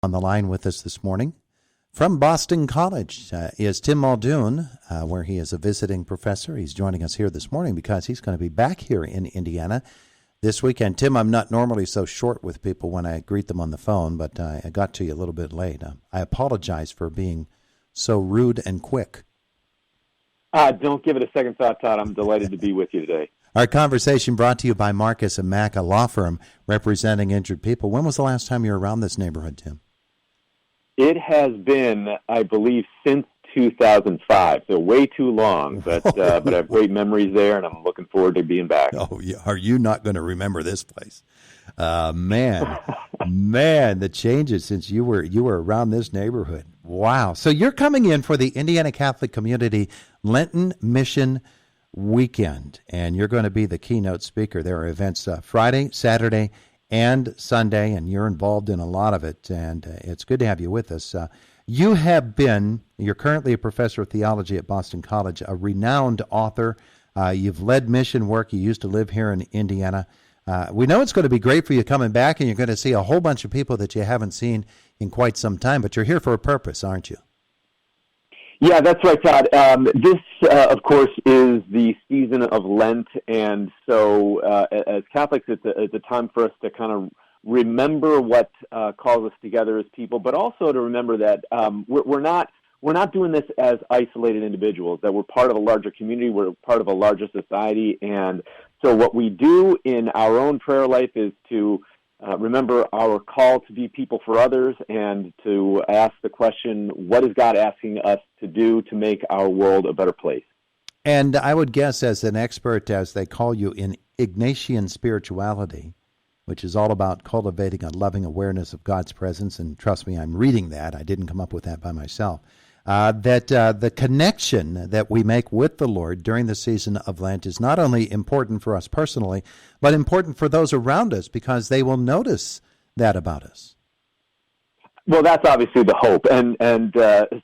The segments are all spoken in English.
On the line with us this morning from Boston College is Tim Muldoon, where he is a visiting professor. He's joining us here this morning because he's going to be back here in Indiana this weekend. Tim, I'm not normally so short with people when I greet them on the phone, but I got to you a little bit late. I apologize for being so rude and quick. Don't give it a second thought, Todd. I'm delighted to be with you today. Our conversation brought to you by Marcus and Mack, a law firm representing injured people. When was the last time you were around this neighborhood, Tim? It has been, I believe, since 2005, so way too long. But I have great memories there, and I'm looking forward to being back. Oh, yeah. Are you not going to remember this place? Man, the changes since you were around this neighborhood. Wow. So you're coming in for the Indiana Catholic Community Lenten Mission Weekend, and you're going to be the keynote speaker. There are events Friday, Saturday, and Sunday, and you're involved in a lot of it, and it's good to have you with us. You're currently a professor of theology at Boston College, a renowned author. You've led mission work. You used to live here in Indiana. We know it's going to be great for you coming back, and you're going to see a whole bunch of people that you haven't seen in quite some time, but you're here for a purpose, aren't you? Yeah, that's right, Todd. This, of course, is the season of Lent, and so as Catholics, it's a time for us to kind of remember what calls us together as people, but also to remember that we're not doing this as isolated individuals, that we're part of a larger community, we're part of a larger society, and so what we do in our own prayer life is to remember our call to be people for others and to ask the question, what is God asking us to do to make our world a better place? And I would guess, as an expert, as they call you, in Ignatian Spirituality, which is all about cultivating a loving awareness of God's presence, and trust me, I'm reading that. I didn't come up with that by myself. That the connection that we make with the Lord during the season of Lent is not only important for us personally, but important for those around us because they will notice that about us. Well, that's obviously the hope, and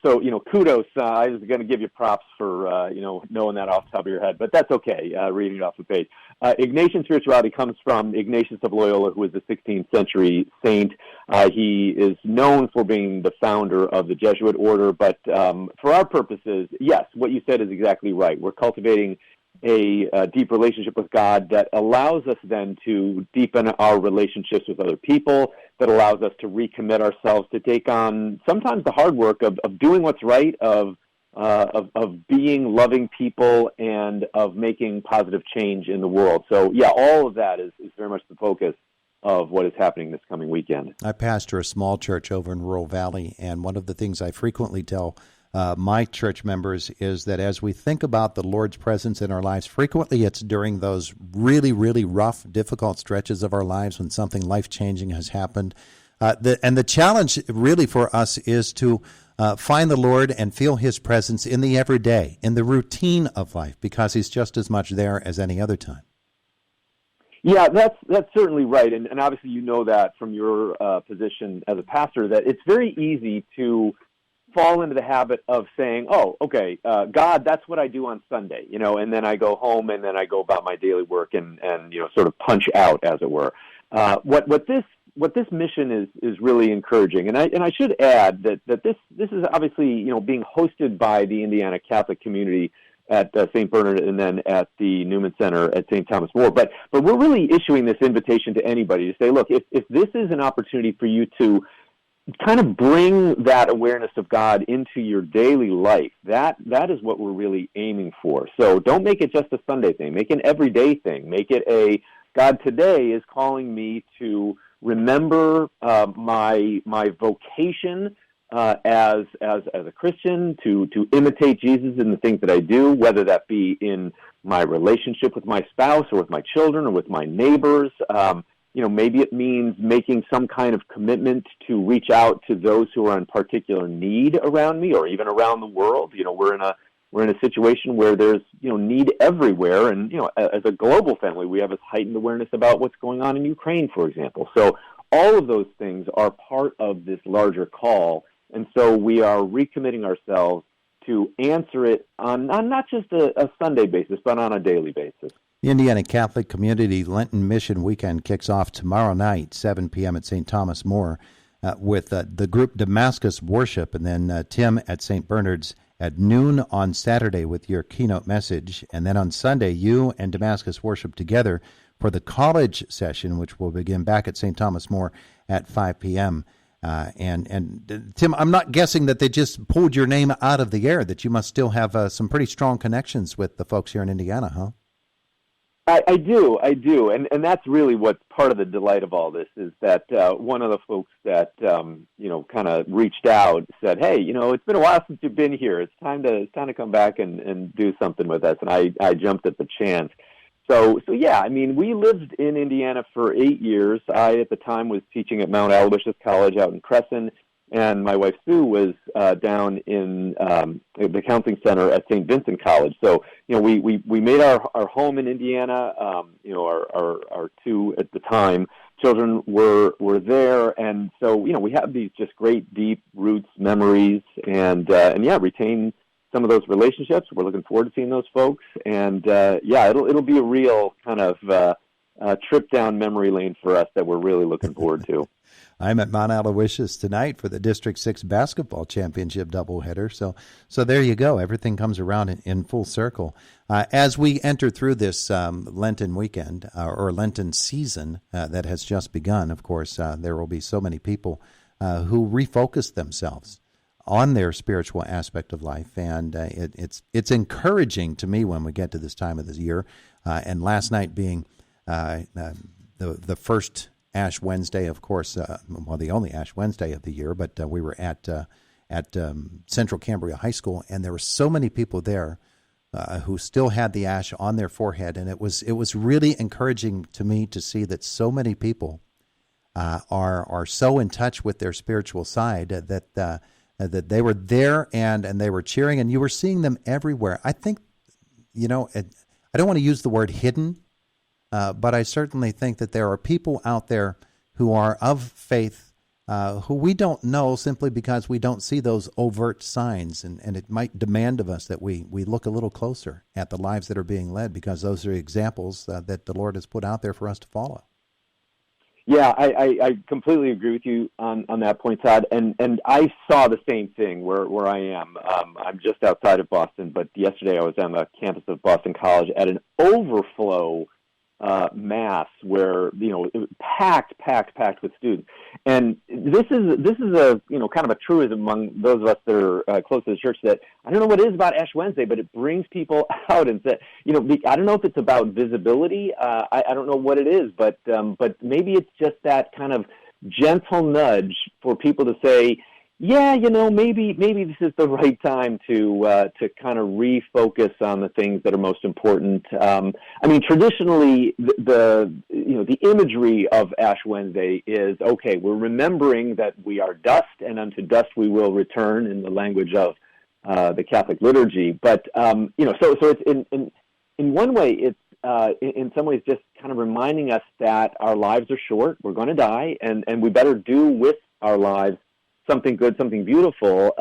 so kudos. I was going to give you props for knowing that off the top of your head, but that's okay. Reading it off the page. Ignatian Spirituality comes from Ignatius of Loyola, who was a 16th century saint. He is known for being the founder of the Jesuit order, but for our purposes, yes, what you said is exactly right. We're cultivating a deep relationship with God that allows us then to deepen our relationships with other people, that allows us to recommit ourselves to take on sometimes the hard work of doing what's right, of being loving people, and of making positive change in the world. So, yeah, all of that is very much the focus of what is happening this coming weekend. I pastor a small church over in Rural Valley, and one of the things I frequently tell my church members is that as we think about the Lord's presence in our lives, frequently it's during those really, really rough, difficult stretches of our lives when something life-changing has happened. And the challenge really for us is to find the Lord and feel His presence in the everyday, in the routine of life, because He's just as much there as any other time. Yeah, that's certainly right, and obviously you know that from your position as a pastor, that it's very easy to fall into the habit of saying, oh, okay, God, that's what I do on Sunday, and then I go home and then I go about my daily work and sort of punch out, as it were. What this mission is really encouraging, and I should add that this is obviously being hosted by the Indiana Catholic community at St. Bernard and then at the Newman Center at St. Thomas More. But we're really issuing this invitation to anybody to say, look, if this is an opportunity for you to kind of bring that awareness of God into your daily life, that is what we're really aiming for. So don't make it just a Sunday thing. Make it an everyday thing. Make it a, God today is calling me to remember my vocation as a Christian, to imitate Jesus in the things that I do, whether that be in my relationship with my spouse or with my children or with my neighbors. Maybe it means making some kind of commitment to reach out to those who are in particular need around me or even around the world. We're in a situation where there's need everywhere, and as a global family, we have this heightened awareness about what's going on in Ukraine, for example. So all of those things are part of this larger call, and so we are recommitting ourselves to answer it on not just a Sunday basis, but on a daily basis. The Indiana Catholic Community Lenten Mission Weekend kicks off tomorrow night, 7 p.m. at St. Thomas More. with the group Damascus Worship, and then Tim at St. Bernard's at noon on Saturday with your keynote message. And then on Sunday, you and Damascus Worship together for the college session, which will begin back at St. Thomas More at 5 p.m. And Tim, I'm not guessing that they just pulled your name out of the air, that you must still have some pretty strong connections with the folks here in Indiana, huh? I do, and that's really what's part of the delight of all this is that one of the folks that kind of reached out said, "Hey, it's been a while since you've been here. It's time to come back and do something with us." And I jumped at the chance. So yeah, I mean, we lived in Indiana for 8 years. I at the time was teaching at Mount Aloysius College out in Crescent, and my wife Sue was down in the counseling center at St. Vincent College. So we made our home in Indiana. Our two at the time children were there, and so we have these just great deep roots, memories, and retain some of those relationships. We're looking forward to seeing those folks, and it'll be a real kind of trip down memory lane for us that we're really looking forward to. I'm at Mount Aloysius tonight for the District 6 basketball championship doubleheader. So there you go. Everything comes around in full circle. As we enter through this Lenten weekend or Lenten season that has just begun, of course, there will be so many people who refocus themselves on their spiritual aspect of life. And it's encouraging to me when we get to this time of the year. And last night being the first Ash Wednesday, of course, the only Ash Wednesday of the year, but we were at Central Cambria High School, and there were so many people there who still had the ash on their forehead, and it was really encouraging to me to see that so many people are so in touch with their spiritual side that they were there and they were cheering, and you were seeing them everywhere. I think, I don't want to use the word hidden, but I certainly think that there are people out there who are of faith who we don't know simply because we don't see those overt signs. And it might demand of us that we look a little closer at the lives that are being led, because those are examples that the Lord has put out there for us to follow. Yeah, I completely agree with you on that point, Todd. And I saw the same thing where I am. I'm just outside of Boston, but yesterday I was on the campus of Boston College at an overflow mass where it was packed with students, and this is a kind of a truism among those of us that are close to the church, that I don't know what it is about Ash Wednesday, but it brings people out and said, I don't know if it's about visibility, I don't know what it is, but maybe it's just that kind of gentle nudge for people to say, yeah, maybe this is the right time to kind of refocus on the things that are most important. Traditionally, the imagery of Ash Wednesday is, okay, we're remembering that we are dust, and unto dust we will return, in the language of the Catholic liturgy. But so it's in one way, it's in some ways just kind of reminding us that our lives are short. We're going to die, and we better do with our lives something good, something beautiful.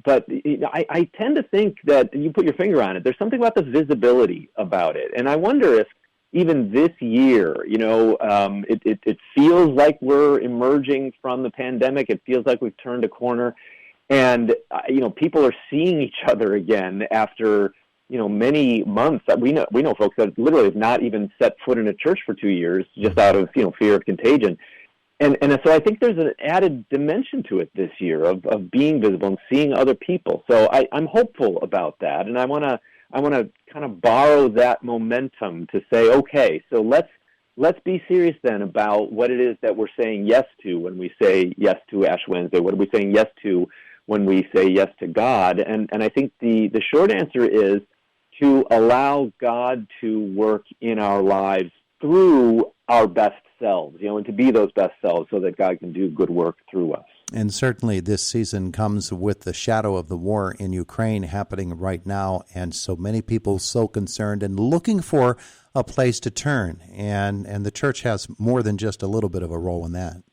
But I tend to think that, you put your finger on it, there's something about the visibility about it. And I wonder if even this year, it feels like we're emerging from the pandemic. It feels like we've turned a corner. And, people are seeing each other again after, many months. We know folks that literally have not even set foot in a church for 2 years, just out of, fear of contagion. And so I think there's an added dimension to it this year of being visible and seeing other people. So I'm hopeful about that, and I want to kind of borrow that momentum to say, okay, so let's be serious then about what it is that we're saying yes to when we say yes to Ash Wednesday. What are we saying yes to when we say yes to God? And I think the short answer is to allow God to work in our lives through our best selves, and to be those best selves so that God can do good work through us. And certainly this season comes with the shadow of the war in Ukraine happening right now, and so many people so concerned and looking for a place to turn. And the church has more than just a little bit of a role in that.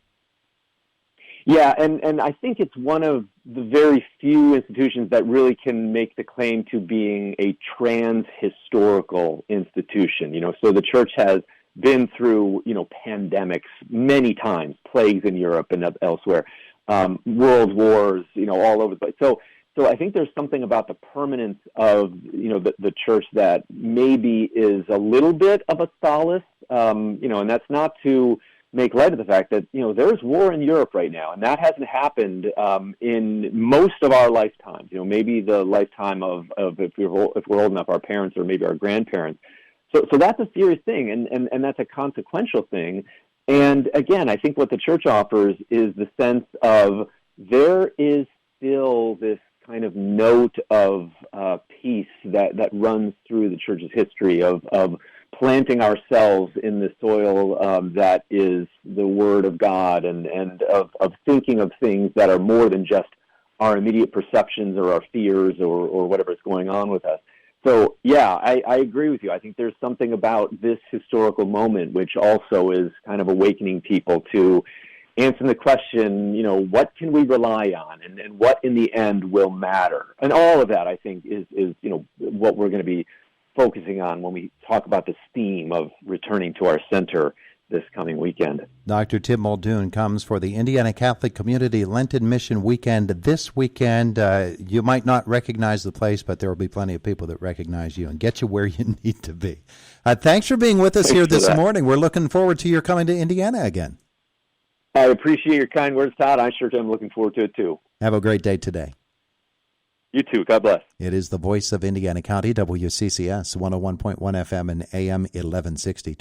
Yeah, and I think it's one of the very few institutions that really can make the claim to being a trans-historical institution. So the church has been through, pandemics many times, plagues in Europe and elsewhere. world wars, all over the place. So I think there's something about the permanence of, the church that maybe is a little bit of a solace, and that's not to make light of the fact that, there's war in Europe right now, and that hasn't happened in most of our lifetimes. Maybe the lifetime of if we're old enough, our parents or maybe our grandparents. So that's a serious thing, and that's a consequential thing. And again, I think what the church offers is the sense of there is still this kind of note of peace that runs through the church's history of planting ourselves in the soil that is the Word of God, and of thinking of things that are more than just our immediate perceptions or our fears or whatever is going on with us. So, yeah, I agree with you. I think there's something about this historical moment which also is kind of awakening people to answer the question, what can we rely on, and what in the end will matter? And all of that, I think, is what we're going to be focusing on when we talk about this theme of returning to our center this coming weekend. Dr. Tim Muldoon comes for the Indiana Catholic Community Lenten Mission Weekend this weekend. You might not recognize the place, but there will be plenty of people that recognize you and get you where you need to be. Thanks for being with us here this morning. We're looking forward to your coming to Indiana again. I appreciate your kind words, Todd. I sure am looking forward to it, too. Have a great day today. You too. God bless. It is the voice of Indiana County, WCCS, 101.1 FM and AM 1160.